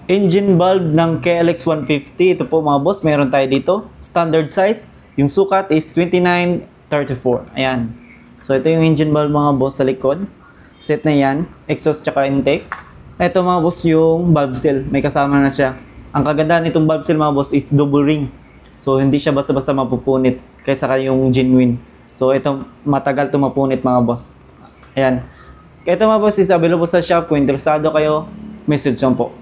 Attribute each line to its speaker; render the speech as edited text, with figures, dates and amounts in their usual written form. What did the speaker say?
Speaker 1: Engine bulb ng KLX 150. Ito po mga boss, meron tayo dito. Standard size. Yung sukat is 2934. Ayan. So ito yung engine bulb mga boss sa likod. Set na yan. Exhaust tsaka intake. Ito mga boss yung bulb seal. May kasama na siya. Ang kagandahan nitong bulb seal mga boss is double ring. So hindi siya basta-basta mapupunit kaysa yung genuine. So ito matagal ito mapunit mga boss. Ayan. Ito mga boss is available sa shop. Kung interesado kayo, message lang po.